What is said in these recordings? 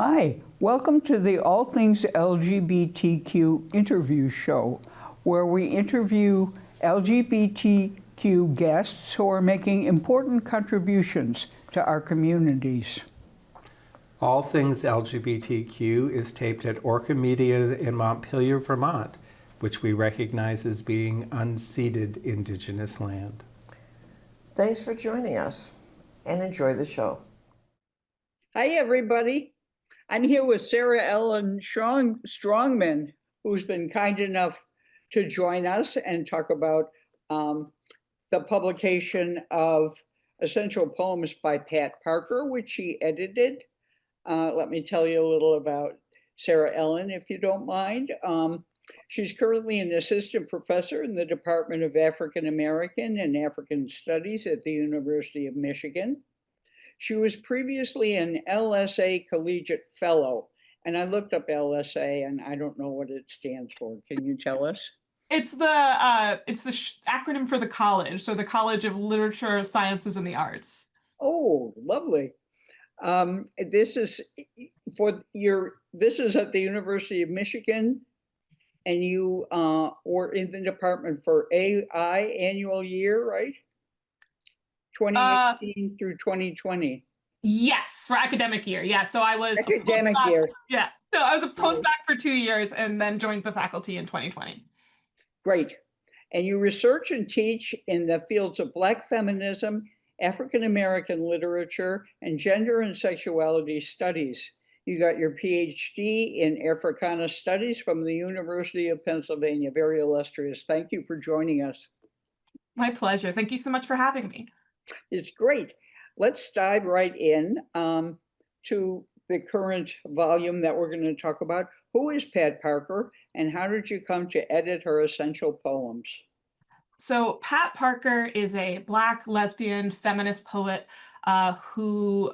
Hi, welcome to the All Things LGBTQ interview show, where we interview LGBTQ guests who are making important contributions to our communities. All Things LGBTQ is taped at Orca Media in Montpelier, Vermont, which we recognize as being unceded Indigenous land. Thanks for joining us and enjoy the show. Hi, everybody. I'm here with SaraEllen Strongman, who's been kind enough to join us and talk about the publication of Essential Poems by Pat Parker, which she edited. Let me tell you a little about SaraEllen, if you don't mind. She's currently an assistant professor in the Department of African American and African Studies at the University of Michigan. She was previously an LSA Collegiate Fellow, and I looked up LSA, and I don't know what it stands for. Can you tell us? It's the acronym for the college, so the College of Literature, Sciences, and the Arts. Oh, lovely. This is at the University of Michigan, and you were in the department for AI annual year, right? 2018 through 2020. Yes, for academic year. Yeah, so I was academic year. Yeah, so I was a postdoc for 2 years and then joined the faculty in 2020. Great. And you research and teach in the fields of Black feminism, African American literature, and gender and sexuality studies. You got your PhD in Africana Studies from the University of Pennsylvania. Very illustrious. Thank you for joining us. My pleasure. Thank you so much for having me. It's great. Let's dive right in to the current volume that we're going to talk about. Who is Pat Parker, and how did you come to edit her essential poems? So Pat Parker is a Black lesbian feminist poet who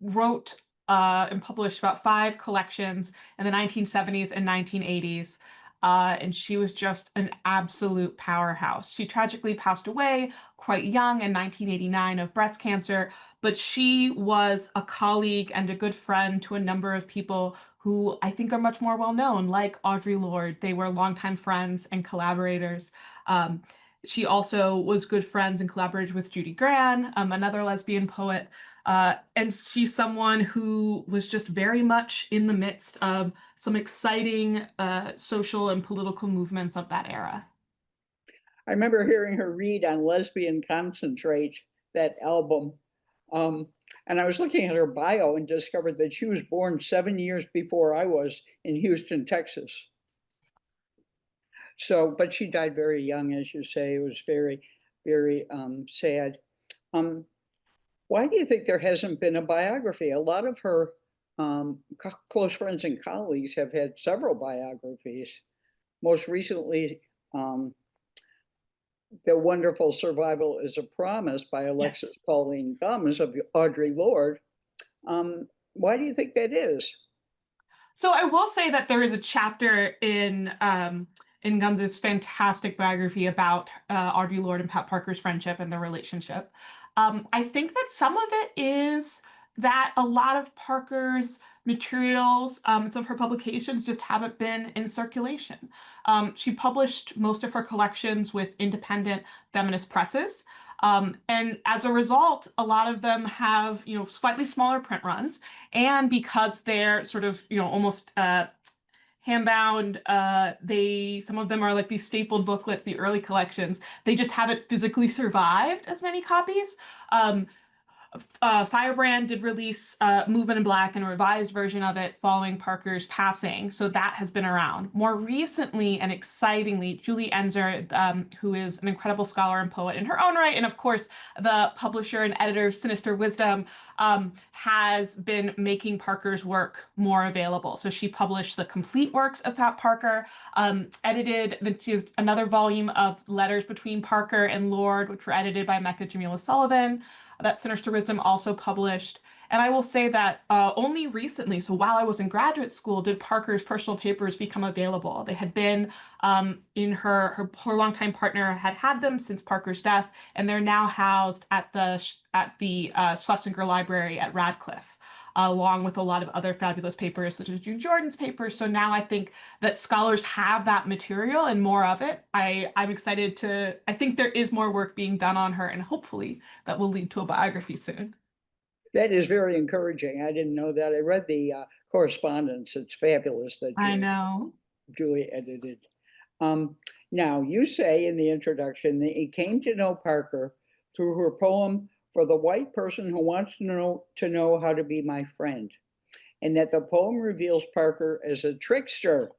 wrote and published about 5 collections in the 1970s and 1980s. And she was just an absolute powerhouse. She tragically passed away quite young in 1989 of breast cancer, but she was a colleague and a good friend to a number of people who I think are much more well known, like Audre Lorde. They were longtime friends and collaborators. She also was good friends and collaborated with Judy Gran, another lesbian poet. And she's someone who was just very much in the midst of some exciting social and political movements of that era. I remember hearing her read on Lesbian Concentrate, that album. And I was looking at her bio and discovered that she was born 7 years before I was in Houston, Texas. So, but she died very young, as you say. It was very, very sad. Why do you think there hasn't been a biography? A lot of her close friends and colleagues have had several biographies. Most recently, The Wonderful Survival is a Promise by Alexis Pauline Gumbs of Audre Lorde. Why do you think that is? So I will say that there is a chapter in Gumbs's fantastic biography about Audre Lorde and Pat Parker's friendship and their relationship. I think that some of it is that a lot of Parker's materials, some of her publications just haven't been in circulation. She published most of her collections with independent feminist presses. And as a result, a lot of them have, slightly smaller print runs. And because they're sort of, almost handbound, some of them are like these stapled booklets, the early collections. They just haven't physically survived as many copies. Firebrand did release Movement in Black and a revised version of it following Parker's passing, so that has been around. More recently and excitingly, Julie Enzer, who is an incredible scholar and poet in her own right, and of course the publisher and editor of Sinister Wisdom, has been making Parker's work more available. So she published the complete works of Pat Parker, edited another volume of letters between Parker and Lorde, which were edited by Mecca Jamila Sullivan, that Sinister Wisdom also published. And I will say that only recently, so while I was in graduate school, did Parker's personal papers become available. They had been in her longtime partner had them since Parker's death, and they're now housed at the Schlesinger Library at Radcliffe. along with a lot of other fabulous papers, such as June Jordan's papers. So now I think that scholars have that material and more of it. I'm excited I think there is more work being done on her, and hopefully that will lead to a biography soon. That is very encouraging. I didn't know that. I read the correspondence. It's fabulous that I know. Julie edited. Now, you say in the introduction that you came to know Parker through her poem For the White Person Who Wants to know How to Be My Friend, and that the poem reveals Parker as a trickster.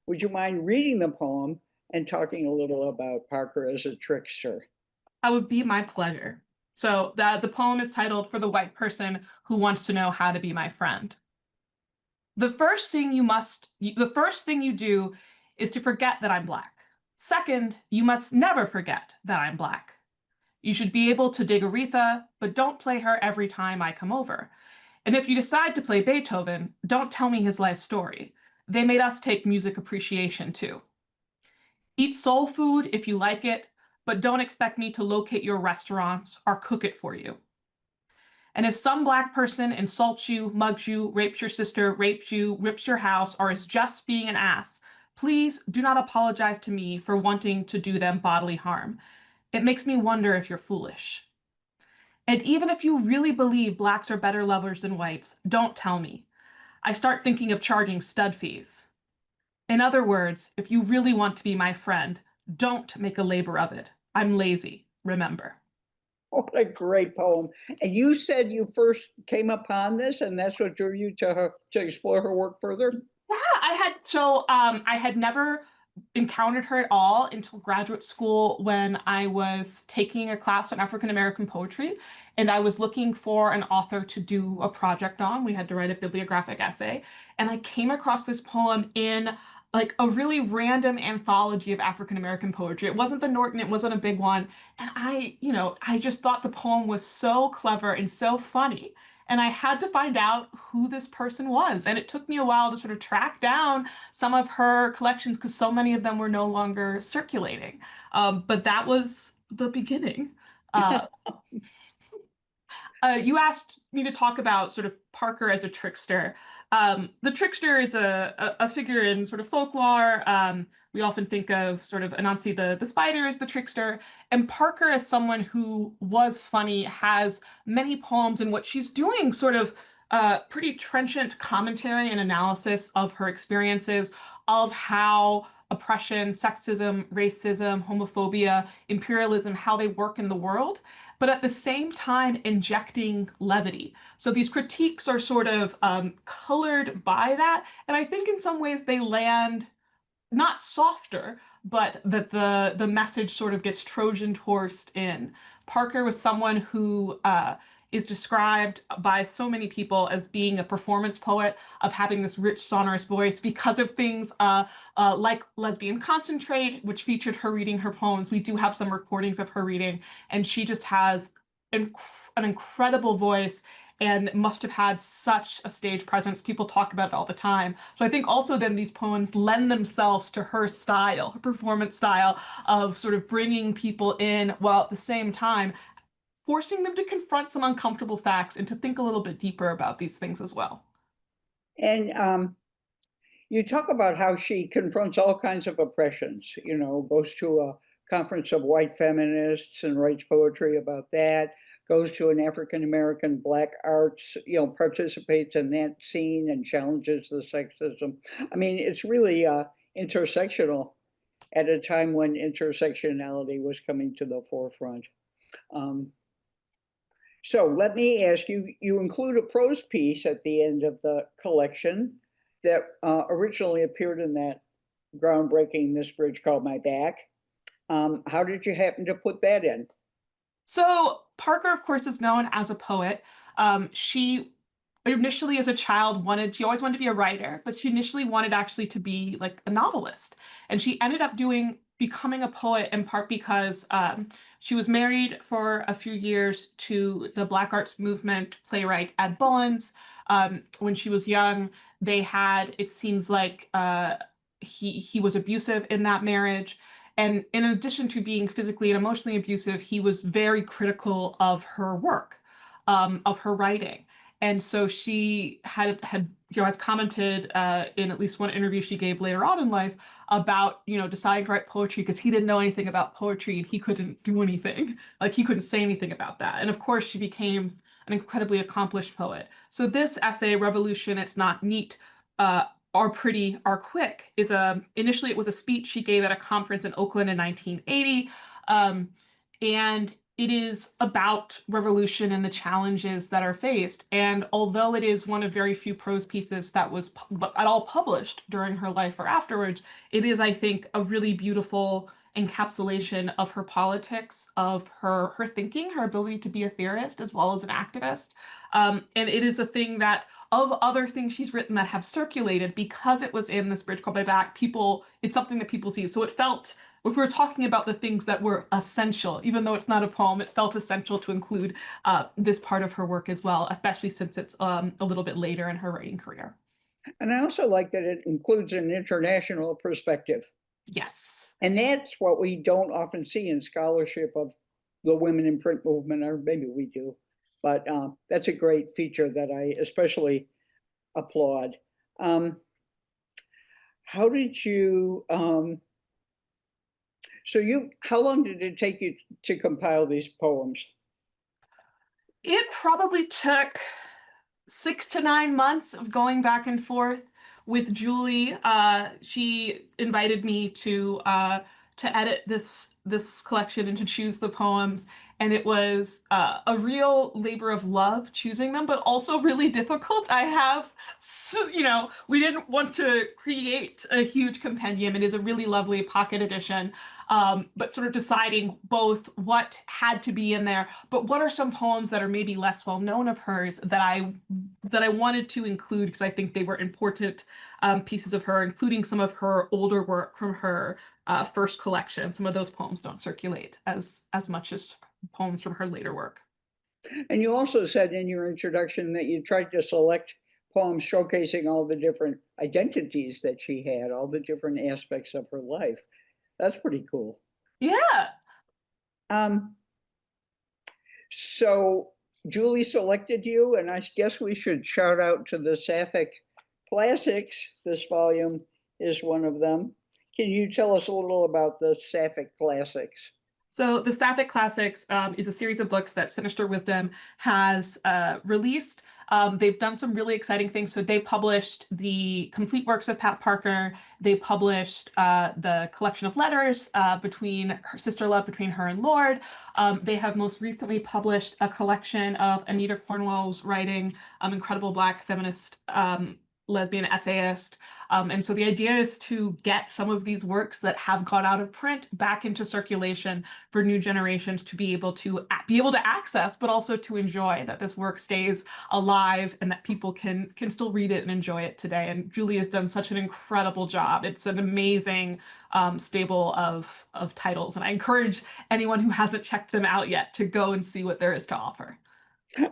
Would you mind reading the poem and talking a little about Parker as a trickster? That would be my pleasure. So the poem is titled For the White Person Who Wants to Know How to Be My Friend. The first thing you do is to forget that I'm Black. Second, you must never forget that I'm Black. You should be able to dig Aretha, but don't play her every time I come over. And if you decide to play Beethoven, don't tell me his life story. They made us take music appreciation too. Eat soul food if you like it, but don't expect me to locate your restaurants or cook it for you. And if some Black person insults you, mugs you, rapes your sister, rapes you, rips your house, or is just being an ass, please do not apologize to me for wanting to do them bodily harm. It makes me wonder if you're foolish. And even if you really believe Blacks are better lovers than whites, don't tell me. I start thinking of charging stud fees. In other words, if you really want to be my friend, don't make a labor of it. I'm lazy, remember. What a great poem. And you said you first came upon this, and that's what drew you to explore her work further? Yeah, I had never encountered her at all until graduate school when I was taking a class on African American poetry, and I was looking for an author to do a project on. We had to write a bibliographic essay, and I came across this poem in like a really random anthology of African American poetry. It wasn't the Norton, it wasn't a big one, and I just thought the poem was so clever and so funny. And I had to find out who this person was. And it took me a while to sort of track down some of her collections because so many of them were no longer circulating. But that was the beginning. Uh, you asked me to talk about sort of Parker as a trickster. The trickster is a figure in sort of folklore. We often think of sort of Anansi the spider as the trickster, and Parker as someone who was funny, has many poems, and what she's doing sort of pretty trenchant commentary and analysis of her experiences of how oppression, sexism, racism, homophobia, imperialism, how they work in the world, but at the same time injecting levity. So these critiques are sort of colored by that, and I think in some ways they land not softer, but that the message sort of gets Trojan horsed in. Parker was someone who is described by so many people as being a performance poet, of having this rich, sonorous voice because of things like Lesbian Concentrate, which featured her reading her poems. We do have some recordings of her reading, and she just has an incredible voice and must have had such a stage presence. People talk about it all the time. So I think also then these poems lend themselves to her style, her performance style of sort of bringing people in, while at the same time forcing them to confront some uncomfortable facts and to think a little bit deeper about these things as well. And you talk about how she confronts all kinds of oppressions, goes to a conference of white feminists and writes poetry about that, goes to an African American Black arts, participates in that scene and challenges the sexism. I mean, it's really intersectional at a time when intersectionality was coming to the forefront. So let me ask you, you include a prose piece at the end of the collection that originally appeared in that groundbreaking This Bridge Called My Back. How did you happen to put that in? So Parker, of course, is known as a poet. She initially as a child she always wanted to be a writer, but she initially wanted actually to be like a novelist. And she ended up becoming a poet in part because she was married for a few years to the Black Arts Movement playwright Ed Bullins. When she was young, it seems like he was abusive in that marriage. And in addition to being physically and emotionally abusive, he was very critical of her work, of her writing. And so she had has commented in at least one interview she gave later on in life about, deciding to write poetry because he didn't know anything about poetry and he couldn't do anything. Like he couldn't say anything about that. And of course, she became an incredibly accomplished poet. So this essay, Revolution, It's Not Neat, Are Pretty, Are Quick, initially it was a speech she gave at a conference in Oakland in 1980. And it is about revolution and the challenges that are faced. And although it is one of very few prose pieces that was at all published during her life or afterwards, it is, I think, a really beautiful encapsulation of her politics, of her thinking, her ability to be a theorist as well as an activist. And it is a thing that, of other things she's written that have circulated, because it was in this Bridge Called My Back, it's something that people see. So it felt, if we're talking about the things that were essential, even though it's not a poem, it felt essential to include this part of her work as well, especially since it's a little bit later in her writing career. And I also like that it includes an international perspective. Yes. And that's what we don't often see in scholarship of the women in print movement, or maybe we do. But that's a great feature that I especially applaud. How did you, how long did it take you to compile these poems? It probably took 6 to 9 months of going back and forth with Julie. She invited me to edit this collection and to choose the poems, and it was a real labor of love choosing them, but also really difficult. We didn't want to create a huge compendium. It is a really lovely pocket edition. But sort of deciding both what had to be in there, but what are some poems that are maybe less well known of hers that I wanted to include because I think they were important pieces of her, including some of her older work from her first collection. Some of those poems don't circulate as much as poems from her later work. And you also said in your introduction that you tried to select poems showcasing all the different identities that she had, all the different aspects of her life. That's pretty cool. Yeah. So Julie selected you, and I guess we should shout out to the Sapphic Classics. This volume is one of them. Can you tell us a little about the Sapphic Classics? So the Sapphic Classics is a series of books that Sinister Wisdom has released. They've done some really exciting things. So they published the complete works of Pat Parker. They published the collection of letters between her sister love, between her and Lord. They have most recently published a collection of Anita Cornwell's writing, incredible Black feminist lesbian essayist. And so the idea is to get some of these works that have gone out of print back into circulation for new generations to be able to access, but also to enjoy, that this work stays alive and that people can still read it and enjoy it today. And Julie has done such an incredible job. It's an amazing stable of titles. And I encourage anyone who hasn't checked them out yet to go and see what there is to offer.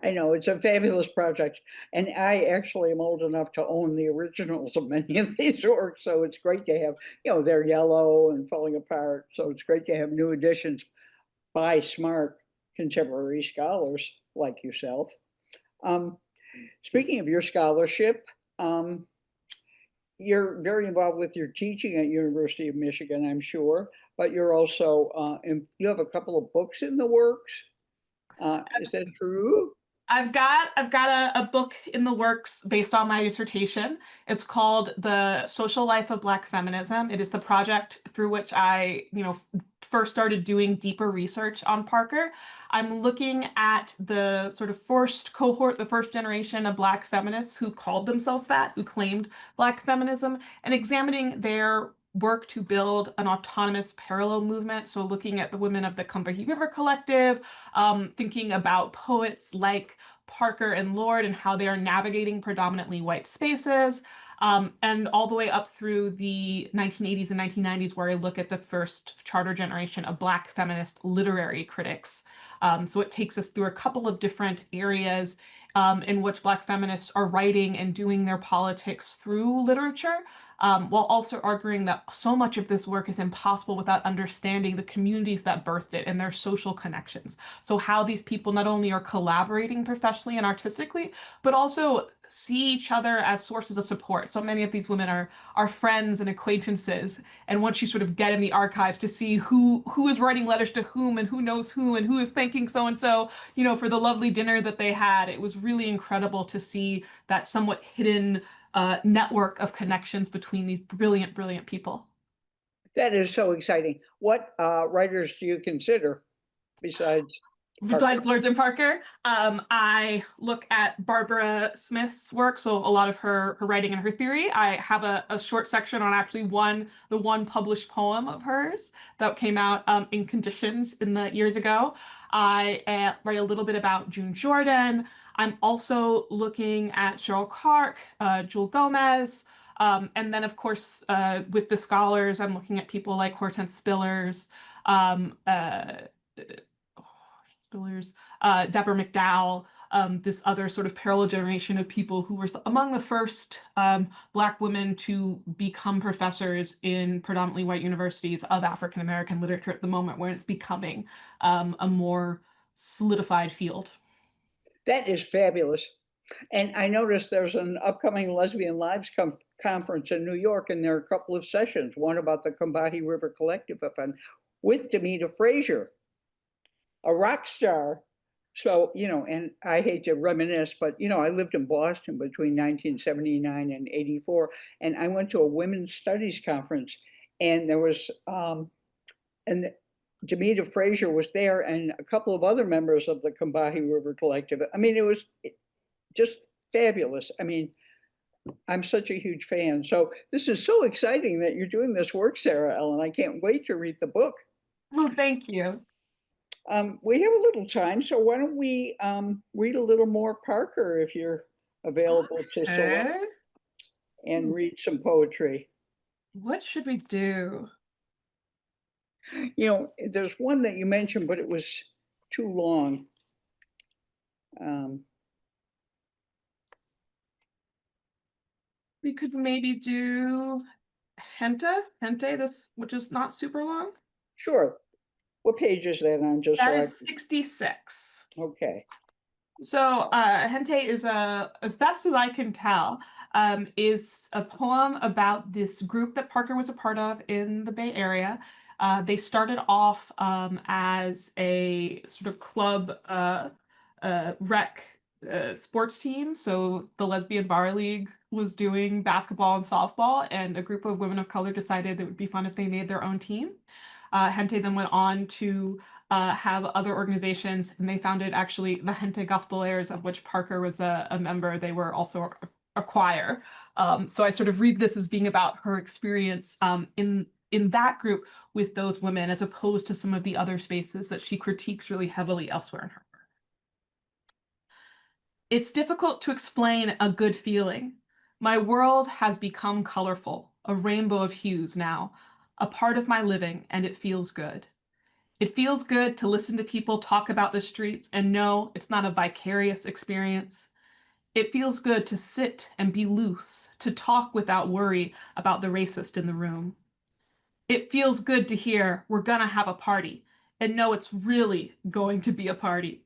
I know, it's a fabulous project, and I actually am old enough to own the originals of many of these works, so it's great to have, they're yellow and falling apart, so it's great to have new editions by smart contemporary scholars like yourself. Speaking of your scholarship, you're very involved with your teaching at University of Michigan, I'm sure, but you're also, you have a couple of books in the works. Is that true? I've got a book in the works based on my dissertation. It's called The Social Life of Black Feminism. It is the project through which I, first started doing deeper research on Parker. I'm looking at the sort of first cohort, the first generation of Black feminists who called themselves that, who claimed Black feminism, and examining their work to build an autonomous parallel movement. So looking at the women of the Combahee River Collective, thinking about poets like Parker and Lord and how they are navigating predominantly white spaces, and all the way up through the 1980s and 1990s, where I look at the first charter generation of Black feminist literary critics. So it takes us through a couple of different areas. in which Black feminists are writing and doing their politics through literature, while also arguing that so much of this work is impossible without understanding the communities that birthed it and their social connections. So how these people not only are collaborating professionally and artistically, but also see each other as sources of support. So many of these women are friends and acquaintances. And once you sort of get in the archives to see who is writing letters to whom and who knows who and who is thanking so-and-so, you know, for the lovely dinner that they had, it was really incredible to see that somewhat hidden network of connections between these brilliant, brilliant people. That is so exciting. What writers do you consider besides Besides Lords and Parker, I look at Barbara Smith's work, so a lot of her writing and her theory. I have a short section on actually the one published poem of hers that came out in Conditions in the years ago. I write a little bit about June Jordan. I'm also looking at Cheryl Clark, Jewel Gomez, and then of course with the scholars, I'm looking at people like Hortense Spillers, Deborah McDowell, this other sort of parallel generation of people who were among the first Black women to become professors in predominantly white universities of African American literature at the moment where it's becoming a more solidified field. That is fabulous. And I noticed there's an upcoming Lesbian Lives conference in New York, and there are a couple of sessions, one about the Combahee River Collective Fund with Demita Frazier, a rock star. So, you know, and I hate to reminisce, but, you know, I lived in Boston between 1979 and 84, and I went to a women's studies conference, and there was, and Demita Frazier was there, and a couple of other members of the Combahee River Collective. I mean, it was just fabulous. I mean, I'm such a huge fan. So this is so exciting that you're doing this work, SaraEllen. I can't wait to read the book. Well, thank you. We have a little time, so why don't we read a little more Parker if you're available to select Okay. and read some poetry. What should we do? You know, there's one that you mentioned, but it was too long. We could maybe do Hente, this, which is not super long. Sure. What page is that on? Just so That I is 66. okay. So Hente is as best as I can tell, is a poem about this group that Parker was a part of in the Bay Area. They started off as a sort of club rec sports team. So the Lesbian Bar League was doing basketball and softball, and a group of women of color decided it would be fun if they made their own team. Hente then went on to have other organizations, and they founded actually the Hente Gospelaires, of which Parker was a member. They were also a choir. So I sort of read this as being about her experience in that group with those women, as opposed to some of the other spaces that she critiques really heavily elsewhere in her work. It's difficult to explain a good feeling. My world has become colorful, a rainbow of hues now, a part of my living, and it feels good. It feels good to listen to people talk about the streets and know it's not a vicarious experience. It feels good to sit and be loose, to talk without worry about the racist in the room. It feels good to hear we're gonna have a party and know it's really going to be a party.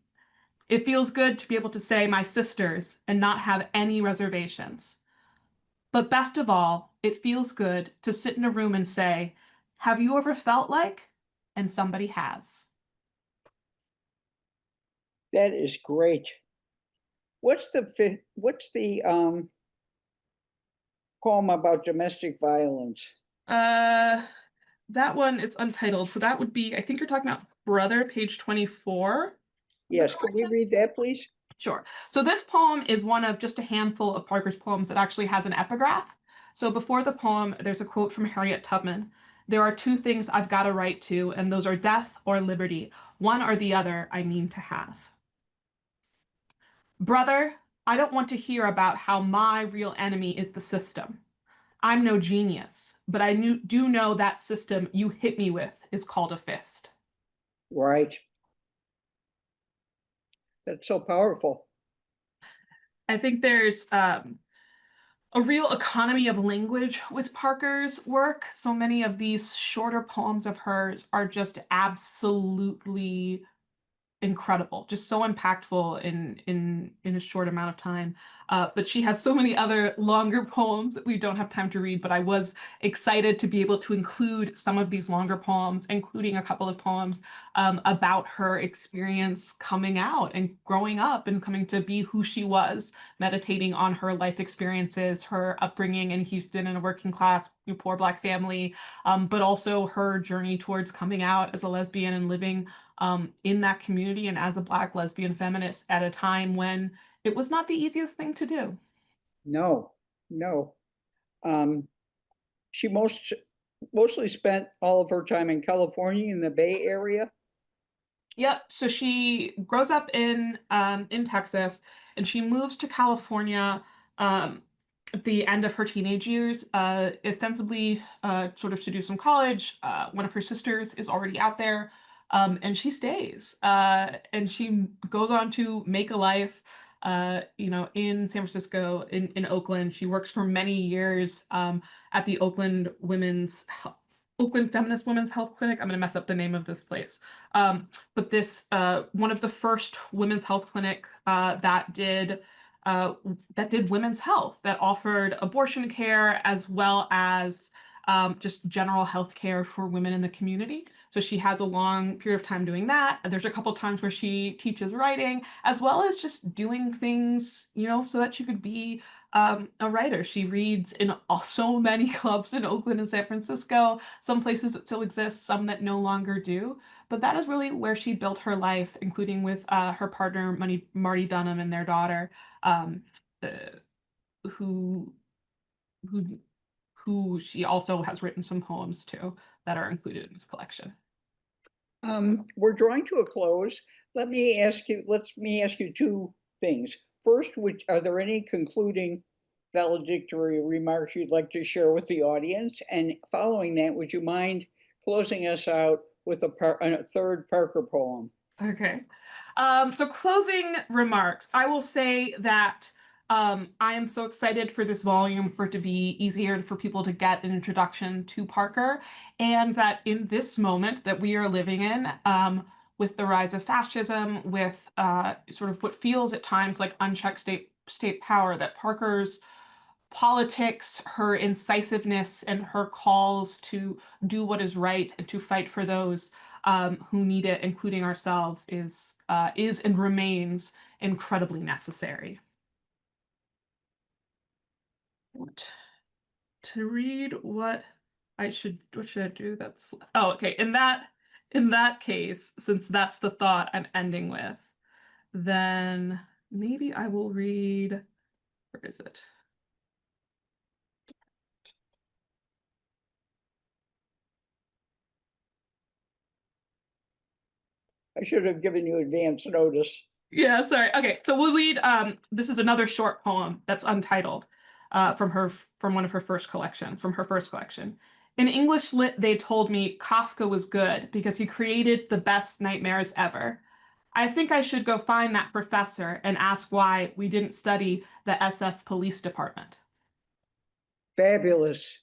It feels good to be able to say my sisters and not have any reservations. But best of all, it feels good to sit in a room and say, have you ever felt like? And somebody has. That is great. What's the poem about domestic violence? That one, it's untitled. So that would be, I think you're talking about Brother, page 24. Yes, can we read that, please? Sure. So this poem is one of just a handful of Parker's poems that actually has an epigraph. So before the poem, there's a quote from Harriet Tubman. There are two things I've got a right to, and those are death or liberty. One or the other I mean to have. Brother, I don't want to hear about how my real enemy is the system. I'm no genius, but I do know that system you hit me with is called a fist. Right. That's so powerful. I think there's a real economy of language with Parker's work. So many of these shorter poems of hers are just absolutely incredible, just so impactful in a short amount of time. But she has so many other longer poems that we don't have time to read, but I was excited to be able to include some of these longer poems, including a couple of poems about her experience coming out and growing up and coming to be who she was, meditating on her life experiences, her upbringing in Houston in a working class, poor Black family, but also her journey towards coming out as a lesbian and living in that community and as a Black lesbian feminist at a time when it was not the easiest thing to do. No, no. She mostly spent all of her time in California, in the Bay Area. Yep. So she grows up in Texas, and she moves to California at the end of her teenage years, ostensibly sort of to do some college. One of her sisters is already out there, and she stays. And she goes on to make a life, in San Francisco, in Oakland. She works for many years at the Oakland Feminist Women's Health Clinic. I'm going to mess up the name of this place. But this one of the first women's health clinic that did women's health, that offered abortion care as well as just general health care for women in the community. So she has a long period of time doing that. There's a couple times where she teaches writing, as well as just doing things, so that she could be a writer. She reads in so many clubs in Oakland and San Francisco, some places that still exist, some that no longer do. But that is really where she built her life, including with her partner, Marty Dunham, and their daughter, um, uh, who who she also has written some poems to that are included in this collection. We're drawing to a close. Let me ask you two things. First, are there any concluding valedictory remarks you'd like to share with the audience? And following that, would you mind closing us out with a third Parker poem? Okay. So closing remarks. I will say that I am so excited for this volume, for it to be easier for people to get an introduction to Parker, and that in this moment that we are living in, with the rise of fascism, with sort of what feels at times like unchecked state power, that Parker's politics, her incisiveness, and her calls to do what is right and to fight for those who need it, including ourselves, is and remains incredibly necessary. I want to read what should I do? Okay. In that case, since that's the thought I'm ending with, then maybe I will read, where is it? I should have given you advance notice. Yeah, sorry. Okay, so we'll read, this is another short poem that's untitled, from her first collection. In English Lit, they told me Kafka was good because he created the best nightmares ever. I think I should go find that professor and ask why we didn't study the SF police department. Fabulous.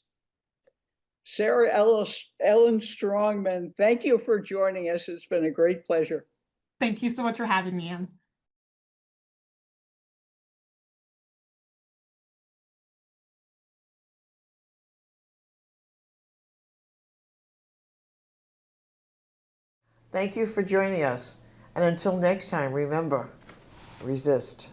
SaraEllen Strongman, thank you for joining us. It's been a great pleasure. Thank you so much for having me, Anne. Thank you for joining us. And until next time, remember, resist.